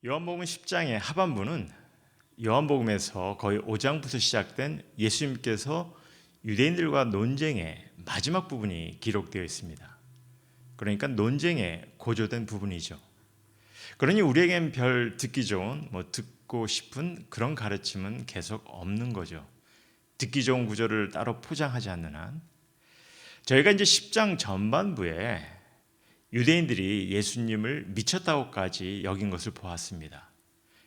요한복음 10장의 하반부는 요한복음에서 거의 5장부터 시작된 예수님께서 유대인들과 논쟁의 마지막 부분이 기록되어 있습니다. 그러니까 논쟁에 고조된 부분이죠. 그러니 우리에겐 별 듣기 좋은 듣고 싶은 그런 가르침은 계속 없는 거죠. 듣기 좋은 구절을 따로 포장하지 않는 한. 저희가 이제 10장 전반부에 유대인들이 예수님을 미쳤다고까지 여긴 것을 보았습니다.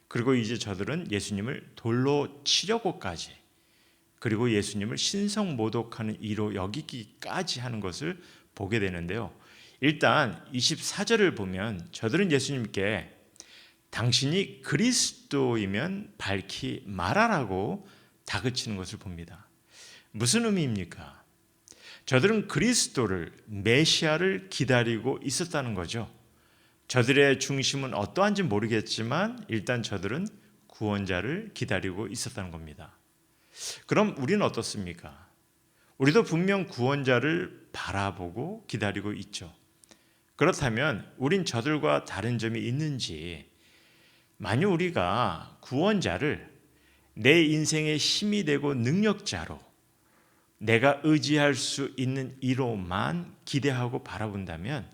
그리고 이제 저들은 예수님을 돌로 치려고까지, 그리고 예수님을 신성모독하는 이로 여기기까지 하는 것을 보게 되는데요. 일단 24절을 보면 저들은 예수님께 당신이 그리스도이면 밝히 말하라고 다그치는 것을 봅니다. 무슨 의미입니까? 저들은 그리스도를, 메시아를 기다리고 있었다는 거죠. 저들의 중심은 어떠한지 모르겠지만 일단 저들은 구원자를 기다리고 있었다는 겁니다. 그럼 우리는 어떻습니까? 우리도 분명 구원자를 바라보고 기다리고 있죠. 그렇다면 우린 저들과 다른 점이 있는지, 만약 우리가 구원자를 내 인생의 힘이 되고 능력자로, 내가 의지할 수 있는 이로만 기대하고 바라본다면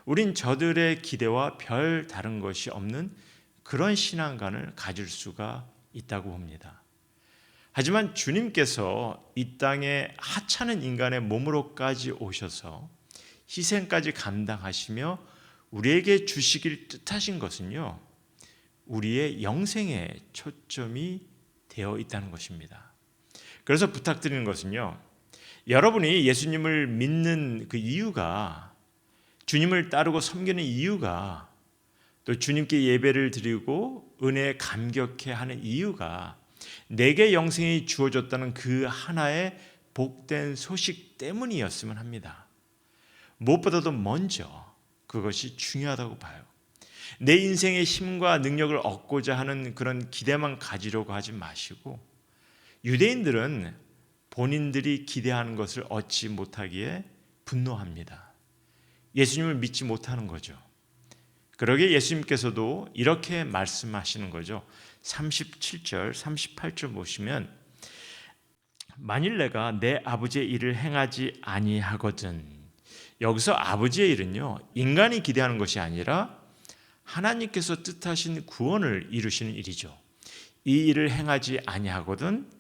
우린 저들의 기대와 별 다른 것이 없는 그런 신앙관을 가질 수가 있다고 봅니다. 하지만 주님께서 이 땅에 하찮은 인간의 몸으로까지 오셔서 희생까지 감당하시며 우리에게 주시길 뜻하신 것은요, 우리의 영생에 초점이 되어 있다는 것입니다. 그래서 부탁드리는 것은요, 여러분이 예수님을 믿는 그 이유가, 주님을 따르고 섬기는 이유가, 또 주님께 예배를 드리고 은혜에 감격해하는 이유가 내게 영생이 주어졌다는 그 하나의 복된 소식 때문이었으면 합니다. 무엇보다도 먼저 그것이 중요하다고 봐요. 내 인생의 힘과 능력을 얻고자 하는 그런 기대만 가지려고 하지 마시고, 유대인들은 본인들이 기대하는 것을 얻지 못하기에 분노합니다. 예수님을 믿지 못하는 거죠. 그러기에 예수님께서도 이렇게 말씀하시는 거죠. 37절, 38절 보시면, 만일 내가 내 아버지의 일을 행하지 아니하거든. 여기서 아버지의 일은요, 인간이 기대하는 것이 아니라 하나님께서 뜻하신 구원을 이루시는 일이죠. 이 일을 행하지 아니하거든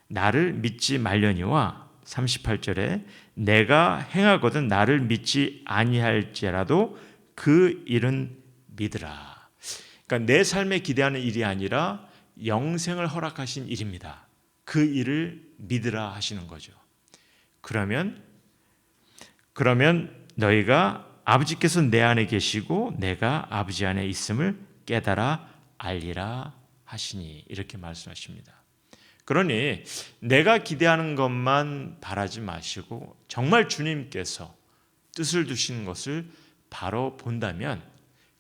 나를 믿지 말려니와, 38절에 내가 행하거든 나를 믿지 아니할지라도 그 일은 믿으라. 그러니까 내 삶에 기대하는 일이 아니라 영생을 허락하신 일입니다. 그 일을 믿으라 하시는 거죠. 그러면 너희가 아버지께서 내 안에 계시고 내가 아버지 안에 있음을 깨달아 알리라 하시니, 이렇게 말씀하십니다. 그러니 내가 기대하는 것만 바라지 마시고 정말 주님께서 뜻을 두시는 것을 바로 본다면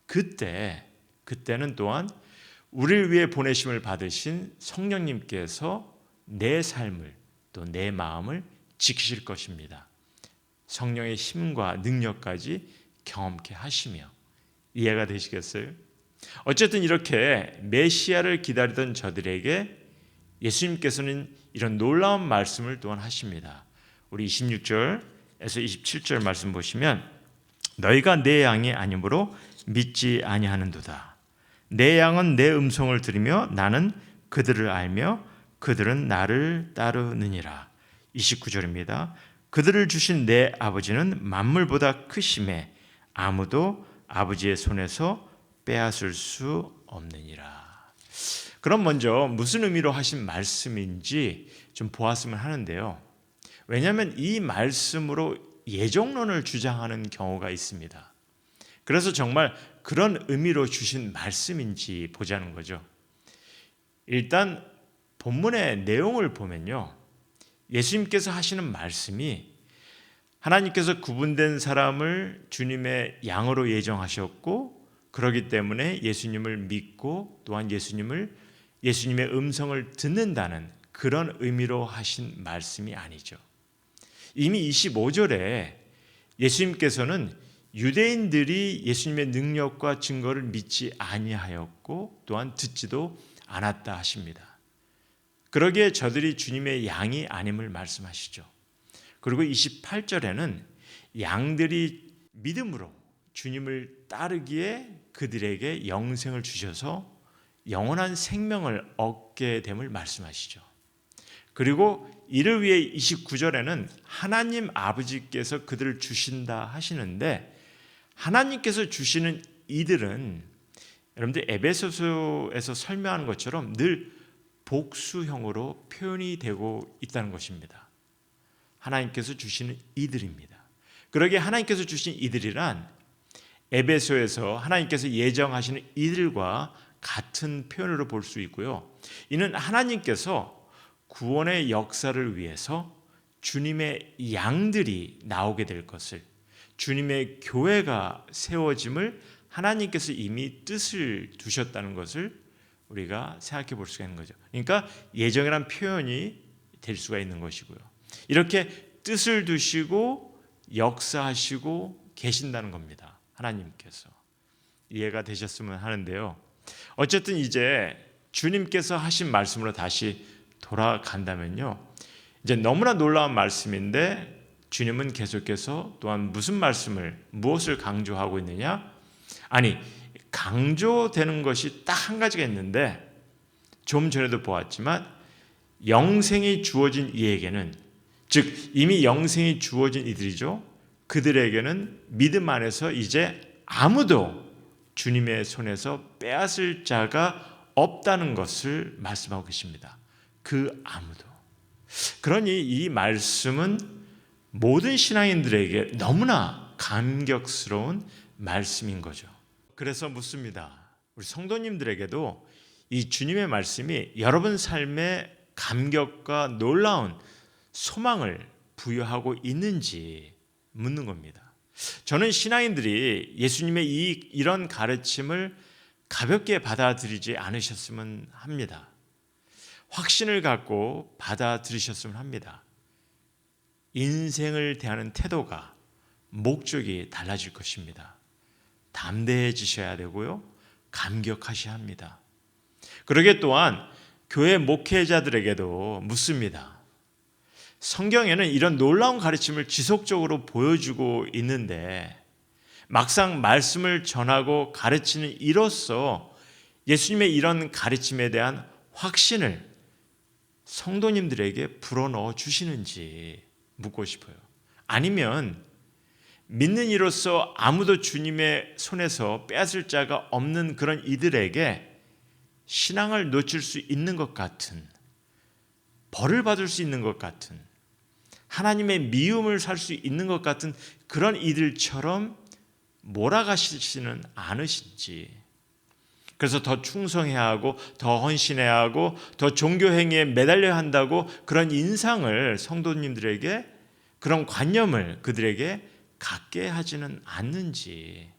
그때는 또한 우리를 위해 보내심을 받으신 성령님께서 내 삶을, 또 내 마음을 지키실 것입니다. 성령의 힘과 능력까지 경험케 하시며. 이해가 되시겠어요? 어쨌든 이렇게 메시아를 기다리던 저들에게 예수님께서는 이런 놀라운 말씀을 또한 하십니다. 우리 26절에서 27절 말씀 보시면, 너희가 내 양이 아니므로 믿지 아니하는도다. 내 양은 내 음성을 들으며 나는 그들을 알며 그들은 나를 따르느니라. 29절입니다. 그들을 주신 내 아버지는 만물보다 크심에 아무도 아버지의 손에서 빼앗을 수 없느니라. 그럼 먼저 무슨 의미로 하신 말씀인지 좀 보았으면 하는데요. 왜냐하면 이 말씀으로 예정론을 주장하는 경우가 있습니다. 그래서 정말 그런 의미로 주신 말씀인지 보자는 거죠. 일단 본문의 내용을 보면요, 예수님께서 하시는 말씀이 하나님께서 구분된 사람을 주님의 양으로 예정하셨고, 그렇기 때문에 예수님을 믿고 또한 예수님의 음성을 듣는다는 그런 의미로 하신 말씀이 아니죠. 이미 25절에 예수님께서는 유대인들이 예수님의 능력과 증거를 믿지 아니하였고 또한 듣지도 않았다 하십니다. 그러기에 저들이 주님의 양이 아님을 말씀하시죠. 그리고 28절에는 양들이 믿음으로 주님을 따르기에 그들에게 영생을 주셔서 영원한 생명을 얻게 됨을 말씀하시죠. 그리고 이를 위해 29절에는 하나님 아버지께서 그들을 주신다 하시는데, 하나님께서 주시는 이들은 여러분들 에베소서에서 설명하는 것처럼 늘 복수형으로 표현이 되고 있다는 것입니다. 하나님께서 주시는 이들입니다. 그러기에 하나님께서 주신 이들이란 에베소에서 하나님께서 예정하시는 이들과 같은 표현으로 볼 수 있고요. 이는 하나님께서 구원의 역사를 위해서 주님의 양들이 나오게 될 것을, 주님의 교회가 세워짐을 하나님께서 이미 뜻을 두셨다는 것을 우리가 생각해 볼 수가 있는 거죠. 그러니까 예정이란 표현이 될 수가 있는 것이고요. 이렇게 뜻을 두시고 역사하시고 계신다는 겁니다. 하나님께서. 이해가 되셨으면 하는데요. 어쨌든 이제 주님께서 하신 말씀으로 다시 돌아간다면요, 이제 너무나 놀라운 말씀인데 주님은 계속해서 또한 무엇을 강조하고 있느냐? 아니, 강조되는 것이 딱 한 가지가 있는데, 좀 전에도 보았지만 영생이 주어진 이에게는, 즉 이미 영생이 주어진 이들이죠. 그들에게는 믿음 안에서 이제 아무도 주님의 손에서 빼앗을 자가 없다는 것을 말씀하고 계십니다. 그 아무도. 그러니 이 말씀은 모든 신앙인들에게 너무나 감격스러운 말씀인 거죠. 그래서 묻습니다. 우리 성도님들에게도 이 주님의 말씀이 여러분 삶에 감격과 놀라운 소망을 부여하고 있는지 묻는 겁니다. 저는 신앙인들이 예수님의 이런 가르침을 가볍게 받아들이지 않으셨으면 합니다. 확신을 갖고 받아들이셨으면 합니다. 인생을 대하는 태도가, 목적이 달라질 것입니다. 담대해지셔야 되고요, 감격하셔야 합니다. 그러게 또한 교회 목회자들에게도 묻습니다. 성경에는 이런 놀라운 가르침을 지속적으로 보여주고 있는데 막상 말씀을 전하고 가르치는 이로써 예수님의 이런 가르침에 대한 확신을 성도님들에게 불어넣어 주시는지 묻고 싶어요. 아니면 믿는 이로써 아무도 주님의 손에서 빼앗을 자가 없는 그런 이들에게 신앙을 놓칠 수 있는 것 같은, 벌을 받을 수 있는 것 같은, 하나님의 미움을 살 수 있는 것 같은 그런 이들처럼 몰아가시지는 않으신지, 그래서 더 충성해야 하고 더 헌신해야 하고 더 종교행위에 매달려야 한다고 그런 인상을 성도님들에게, 그런 관념을 그들에게 갖게 하지는 않는지,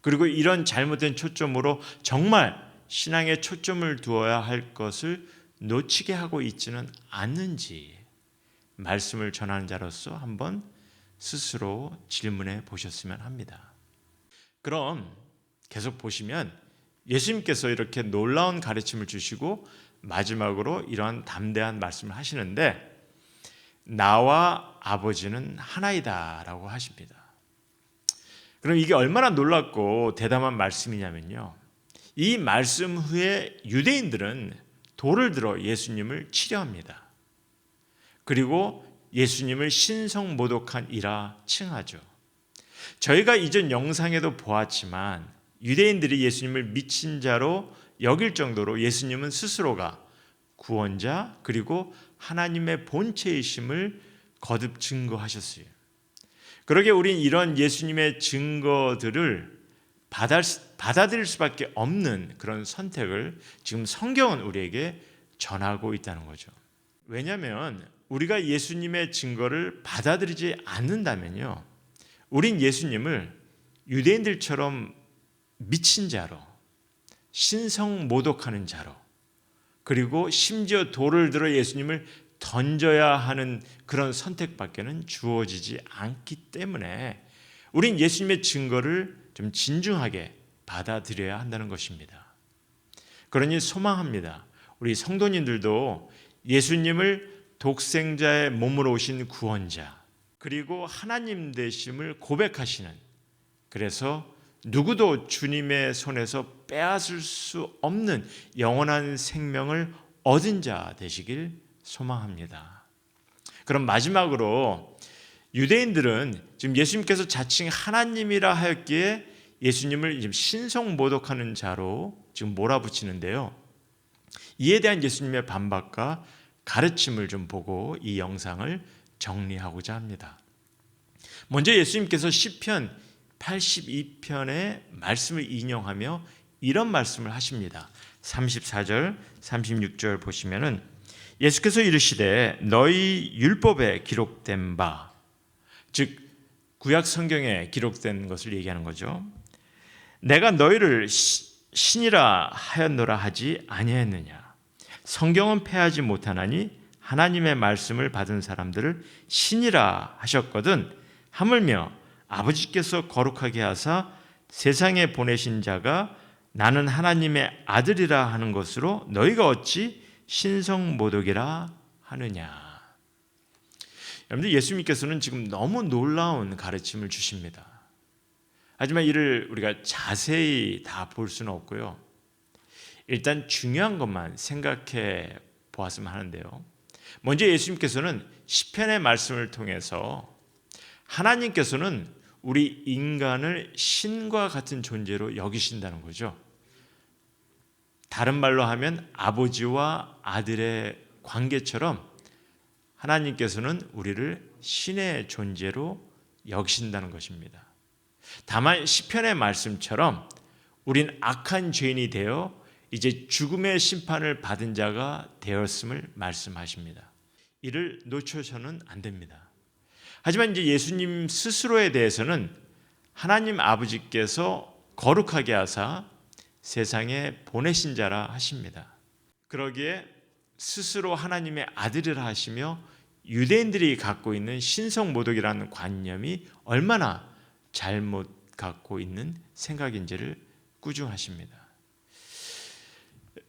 그리고 이런 잘못된 초점으로 정말 신앙에 초점을 두어야 할 것을 놓치게 하고 있지는 않는지 말씀을 전하는 자로서 한번 스스로 질문해 보셨으면 합니다. 그럼 계속 보시면 예수님께서 이렇게 놀라운 가르침을 주시고 마지막으로 이러한 담대한 말씀을 하시는데, 나와 아버지는 하나이다 라고 하십니다. 그럼 이게 얼마나 놀랍고 대담한 말씀이냐면요, 이 말씀 후에 유대인들은 돌을 들어 예수님을 치려합니다. 그리고 예수님을 신성모독한 이라 칭하죠. 저희가 이전 영상에도 보았지만 유대인들이 예수님을 미친 자로 여길 정도로 예수님은 스스로가 구원자 그리고 하나님의 본체이심을 거듭 증거하셨어요. 그러게 우린 이런 예수님의 증거들을 받아들일 수밖에 없는 그런 선택을 지금 성경은 우리에게 전하고 있다는 거죠. 왜냐하면 우리가 예수님의 증거를 받아들이지 않는다면요, 우린 예수님을 유대인들처럼 미친 자로, 신성모독하는 자로, 그리고 심지어 돌을 들어 예수님을 던져야 하는 그런 선택밖에는 주어지지 않기 때문에 우린 예수님의 증거를 좀 진중하게 받아들여야 한다는 것입니다. 그러니 소망합니다. 우리 성도님들도 예수님을 독생자의 몸으로 오신 구원자, 그리고 하나님 되심을 고백하시는, 그래서 누구도 주님의 손에서 빼앗을 수 없는 영원한 생명을 얻은 자 되시길 소망합니다. 그럼 마지막으로 유대인들은 지금 예수님께서 자칭 하나님이라 하였기에 예수님을 지금 신성모독하는 자로 지금 몰아붙이는데요. 이에 대한 예수님의 반박과 가르침을 좀 보고 이 영상을 정리하고자 합니다. 먼저 예수님께서 시편 82편의 말씀을 인용하며 이런 말씀을 하십니다. 34절, 36절 보시면은 예수께서 이르시되 너희 율법에 기록된 바, 즉 구약 성경에 기록된 것을 얘기하는 거죠. 내가 너희를 신이라 하였노라 하지 아니하였느냐. 성경은 패하지 못하나니 하나님의 말씀을 받은 사람들을 신이라 하셨거든 하물며 아버지께서 거룩하게 하사 세상에 보내신 자가 나는 하나님의 아들이라 하는 것으로 너희가 어찌 신성모독이라 하느냐. 여러분들, 예수님께서는 지금 너무 놀라운 가르침을 주십니다. 하지만 이를 우리가 자세히 다 볼 수는 없고요. 일단 중요한 것만 생각해 보았으면 하는데요. 먼저 예수님께서는 시편의 말씀을 통해서 하나님께서는 우리 인간을 신과 같은 존재로 여기신다는 거죠. 다른 말로 하면 아버지와 아들의 관계처럼 하나님께서는 우리를 신의 존재로 여기신다는 것입니다. 다만 시편의 말씀처럼 우린 악한 죄인이 되어 이제 죽음의 심판을 받은 자가 되었음을 말씀하십니다. 이를 놓쳐서는 안 됩니다. 하지만 이제 예수님 스스로에 대해서는 하나님 아버지께서 거룩하게 하사 세상에 보내신 자라 하십니다. 그러기에 스스로 하나님의 아들이라 하시며 유대인들이 갖고 있는 신성모독이라는 관념이 얼마나 잘못 갖고 있는 생각인지를 꾸중하십니다.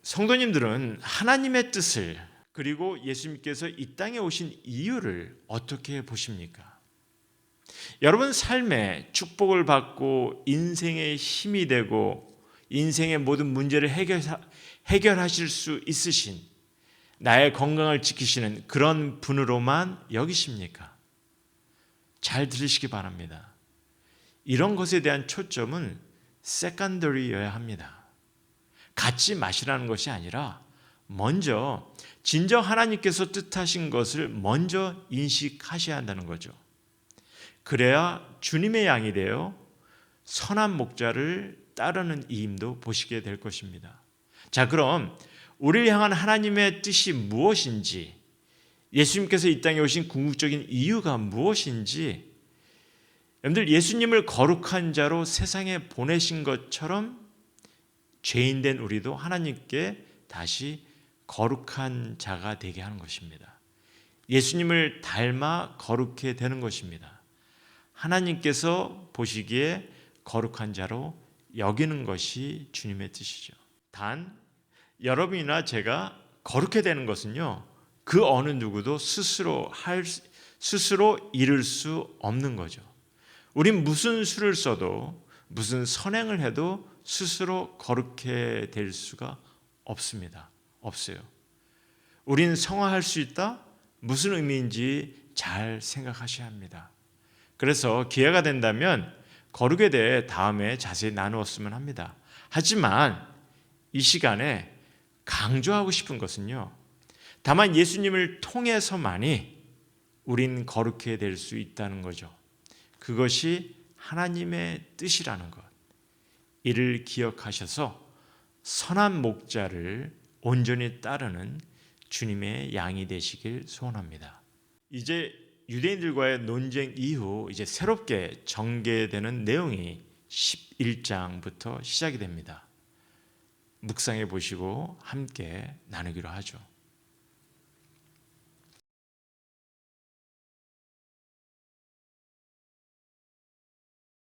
성도님들은 하나님의 뜻을, 그리고 예수님께서 이 땅에 오신 이유를 어떻게 보십니까? 여러분 삶에 축복을 받고 인생의 힘이 되고 인생의 모든 문제를 해결하실 수 있으신, 나의 건강을 지키시는 그런 분으로만 여기십니까? 잘 들으시기 바랍니다. 이런 것에 대한 초점은 세컨더리여야 합니다. 갖지 마시라는 것이 아니라 먼저 진정 하나님께서 뜻하신 것을 먼저 인식하셔야 한다는 거죠. 그래야 주님의 양이 되어 선한 목자를 따르는 이임도 보시게 될 것입니다. 자, 그럼 우리를 향한 하나님의 뜻이 무엇인지, 예수님께서 이 땅에 오신 궁극적인 이유가 무엇인지, 여러분들 예수님을 거룩한 자로 세상에 보내신 것처럼 죄인된 우리도 하나님께 다시 거룩한 자가 되게 하는 것입니다. 예수님을 닮아 거룩해 되는 것입니다. 하나님께서 보시기에 거룩한 자로 여기는 것이 주님의 뜻이죠. 단 여러분이나 제가 거룩해 되는 것은요, 그 어느 누구도 스스로 이룰 수 없는 거죠. 우린 무슨 수를 써도 무슨 선행을 해도 스스로 거룩해 될 수가 없습니다. 없어요. 우린 성화할 수 있다? 무슨 의미인지 잘 생각하셔야 합니다. 그래서 기회가 된다면 거룩에 대해 다음에 자세히 나누었으면 합니다. 하지만 이 시간에 강조하고 싶은 것은요, 다만 예수님을 통해서만이 우린 거룩해 될 수 있다는 거죠. 그것이 하나님의 뜻이라는 것. 이를 기억하셔서 선한 목자를 온전히 따르는 주님의 양이 되시길 소원합니다. 이제 유대인들과의 논쟁 이후 이제 새롭게 전개되는 내용이 11장부터 시작이 됩니다. 묵상해 보시고 함께 나누기로 하죠.